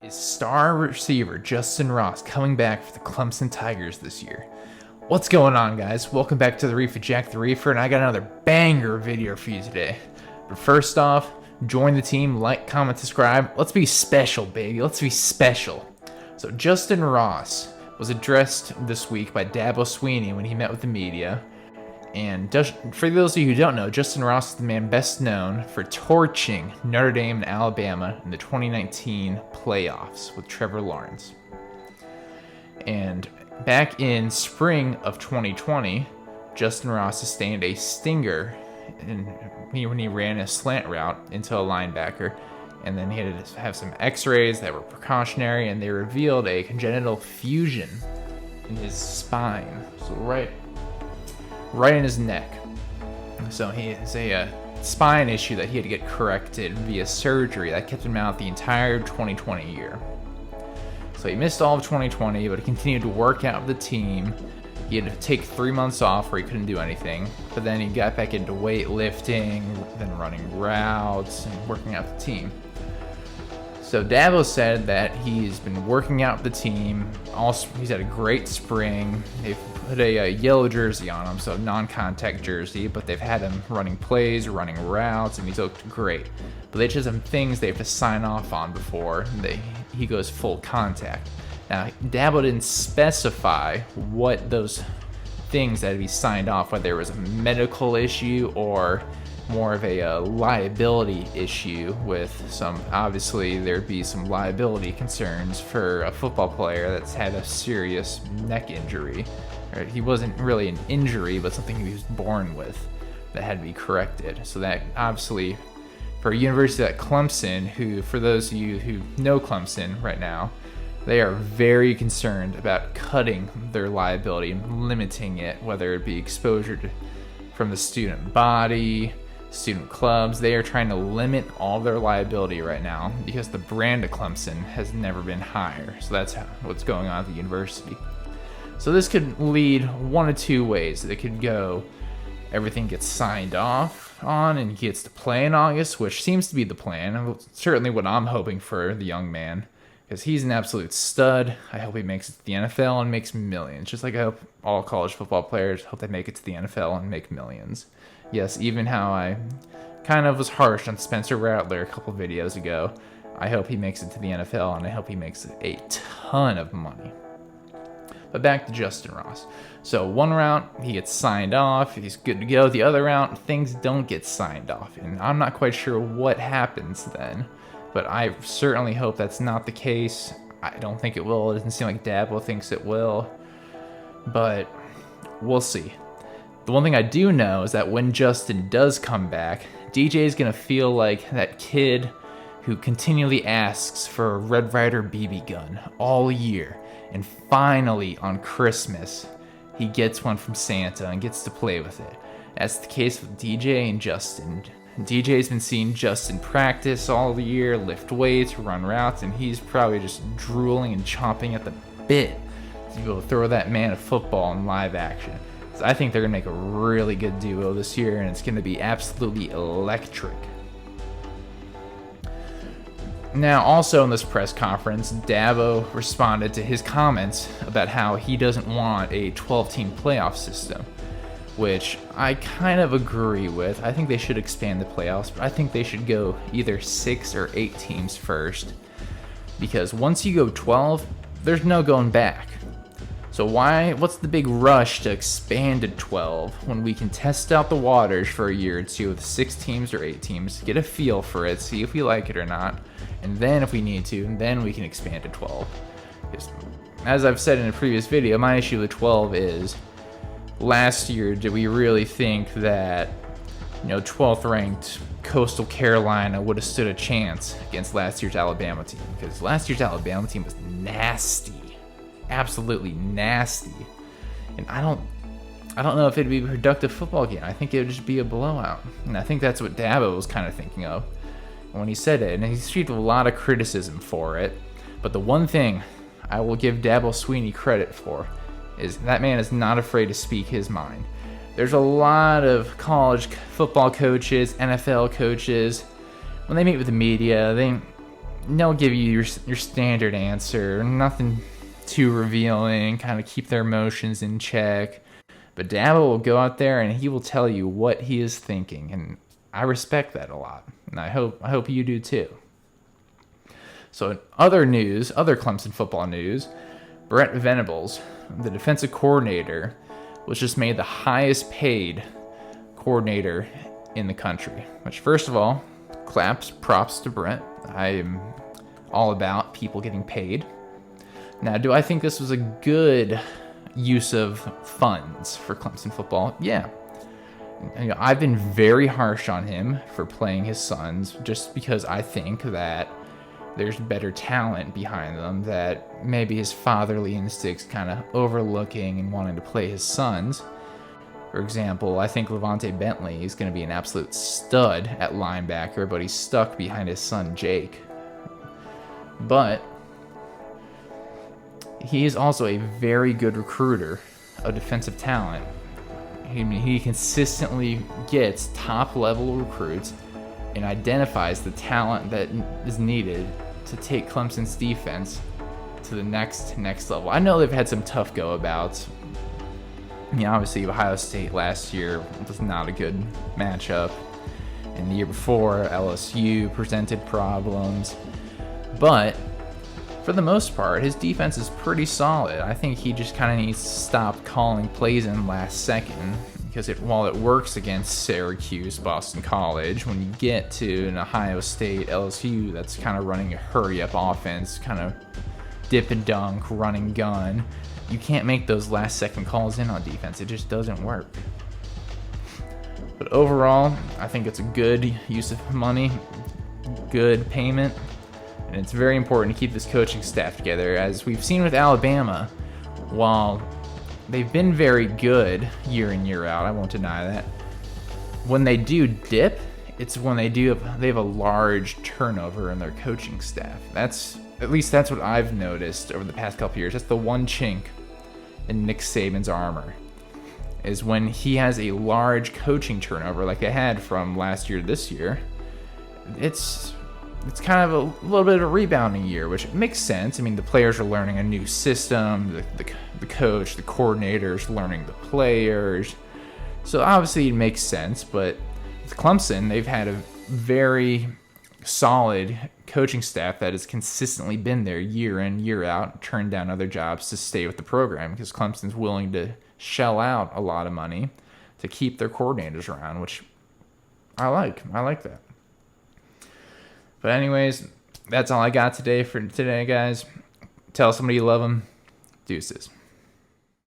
is star receiver Justyn Ross coming back for the Clemson Tigers this year. What's going on, guys? Welcome back to the Reefer Jack the Reefer, and I got another banger video for you today. But first off, join the team, like, comment, subscribe. Let's be special, baby. Let's be special. So Justyn Ross was addressed this week by Dabo Swinney when he met with the media. And for those of you who don't know, Justyn Ross is the man best known for torching Notre Dame and Alabama in the 2019 playoffs with Trevor Lawrence. And back in spring of 2020, Justyn Ross sustained a stinger when he ran a slant route into a linebacker. And then he had to have some x-rays that were precautionary, and they revealed a congenital fusion in his spine. So right in his neck. So he has a spine issue that he had to get corrected via surgery that kept him out the entire 2020 year. So he missed all of 2020, but he continued to work out with the team. He had to take 3 months off where he couldn't do anything, but then he got back into weightlifting, then running routes, and working out with the team. So Dabo said that he's been working out with the team. Also, he's had a great spring. They've put a yellow jersey on him, so non-contact jersey, but they've had him running plays, running routes, and he's looked great. But they just have some things they have to sign off on before he goes full contact. Now, Dabo didn't specify what those things that had to be signed off, whether it was a medical issue or more of a liability issue with obviously there'd be some liability concerns for a football player that's had a serious neck injury. Right? He wasn't really an injury, but something he was born with that had to be corrected. So that obviously, for a university like Clemson, who, for those of you who know Clemson right now, they are very concerned about cutting their liability and limiting it, whether it be exposure from the student body, student clubs. They are trying to limit all their liability right now because the brand of Clemson has never been higher. So that's what's going on at the university. So this could lead one of two ways. It could go, everything gets signed off on and he gets to play in August, which seems to be the plan. Certainly what I'm hoping for the young man, because he's an absolute stud. I hope he makes it to the NFL and makes millions. Just like I hope all college football players hope they make it to the NFL and make millions. Yes, even how I kind of was harsh on Spencer Rattler a couple videos ago, I hope he makes it to the NFL, and I hope he makes a ton of money. But back to Justyn Ross. So one route, he gets signed off, he's good to go. The other route, things don't get signed off, and I'm not quite sure what happens then. But I certainly hope that's not the case. I don't think it will. It doesn't seem like Dabo thinks it will. But we'll see. The one thing I do know is that when Justyn does come back, DJ is going to feel like that kid who continually asks for a Red Ryder BB gun all year. And finally, on Christmas, he gets one from Santa and gets to play with it. That's the case with DJ and Justyn. DJ's been seeing Justyn practice all the year, lift weights, run routes, and he's probably just drooling and chomping at the bit to go throw that man a football in live action. So I think they're going to make a really good duo this year, and it's going to be absolutely electric. Now, also in this press conference, Dabo responded to his comments about how he doesn't want a 12-team playoff system, which I kind of agree with. I think they should expand the playoffs, but I think they should go either 6 or 8 teams first, because once you go 12, there's no going back. So what's the big rush to expand to 12 when we can test out the waters for a year or two with 6 teams or 8 teams, get a feel for it, see if we like it or not, and then if we need to, then we can expand to 12. Because, as I've said in a previous video, my issue with 12 is, last year, did we really think that 12th ranked Coastal Carolina would have stood a chance against last year's Alabama team? Because last year's Alabama team was nasty. Absolutely nasty. And I don't know if it'd be a productive football game. I think it would just be a blowout. And I think that's what Dabo was kind of thinking of when he said it. And he's received a lot of criticism for it. But the one thing I will give Dabo Swinney credit for is that man is not afraid to speak his mind. There's a lot of college football coaches, NFL coaches, when they meet with the media, they'll give you your standard answer, nothing too revealing, kind of keep their emotions in check. But Dabo will go out there and he will tell you what he is thinking, and I respect that a lot, and I hope you do too. So in other Clemson football news, Brett Venerables, the defensive coordinator, was just made the highest paid coordinator in the country. Which, first of all, props to Brett. I am all about people getting paid. Now, do I think this was a good use of funds for Clemson football? Yeah. I've been very harsh on him for playing his sons just because I think that there's better talent behind them, that maybe his fatherly instincts kind of overlooking and wanting to play his sons. For example, I think Levante Bentley is going to be an absolute stud at linebacker, but he's stuck behind his son Jake. But he is also a very good recruiter of defensive talent. He consistently gets top-level recruits and identifies the talent that is needed to take Clemson's defense to the next level. I know they've had some tough go-abouts. Obviously, Ohio State last year was not a good matchup. And the year before, LSU presented problems. But for the most part, his defense is pretty solid. I think he just kind of needs to stop calling plays in last second, because while it works against Syracuse, Boston College, when you get to an Ohio State, LSU that's kind of running a hurry-up offense, kind of dip and dunk, run and gun, you can't make those last-second calls in on defense. It just doesn't work. But overall, I think it's a good use of money, good payment, and it's very important to keep this coaching staff together. As we've seen with Alabama, while they've been very good year in, year out, I won't deny that, when they do dip, it's when they have a large turnover in their coaching staff. That's what I've noticed over the past couple years. That's the one chink in Nick Saban's armor, is when he has a large coaching turnover like they had from last year to this year. It's kind of a little bit of a rebounding year, which makes sense. I mean, the players are learning a new system, the coach, the coordinators learning the players. So obviously it makes sense, but with Clemson, they've had a very solid coaching staff that has consistently been there year in, year out, turned down other jobs to stay with the program because Clemson's willing to shell out a lot of money to keep their coordinators around, which I like. I like that. But anyways, that's all I got for today, guys. Tell somebody you love them. Deuces.